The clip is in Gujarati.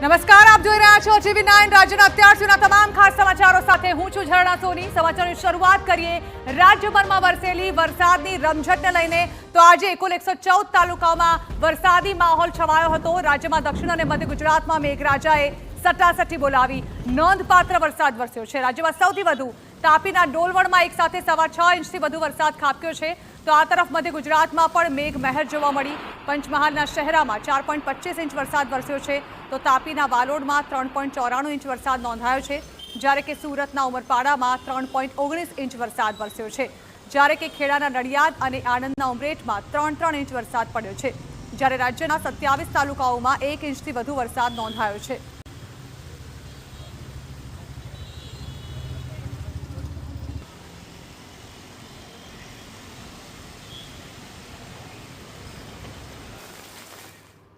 નમસ્કાર, આપ જોઈ રહ્યા છો TV9 રાજ્યના અત્યાર સુધીના તમામ ખાસ સમાચારો સાથે હું છું ઝરણા સોની। સમાચારોની શરૂઆત કરીએ રાજ્યભરમાં વરસેલી વરસાદની રમઝટને લઈને। તો આજે કુલ 114 તાલુકાઓમાં વરસાદી માહોલ છવાયો હતો। રાજ્યમાં દક્ષિણ અને મધ્ય ગુજરાતમાં મેઘરાજાએ સટાસટી બોલાવી નોંધપાત્ર વરસાદ વરસ્યો છે। રાજ્યમાં સૌથી વધુ તાપીના ડોલવણમાં એક સાથે 6.25 ઇંચથી વધુ વરસાદ ખાબક્યો છે। તો આ તરફ મધ્ય ગુજરાતમાં પણ મેઘમહેર જોવા મળી। પંચમહાલના શહેરામાં 4.25 ઇંચ વરસાદ વરસ્યો છે। તો તાપીના વાલોડમાં 3.94 ઇંચ વરસાદ નોંધાયો છે, જ્યારે કે સુરતના ઉમરપાડામાં 3.19 ઇંચ વરસાદ વરસ્યો છે, જ્યારે કે ખેડાના નડિયાદ અને આણંદના ઉમરેઠમાં 3.3 ઇંચ વરસાદ પડ્યો છે, જ્યારે રાજ્યના 27 તાલુકાઓમાં 1 ઇંચથી વધુ વરસાદ નોંધાયો છે।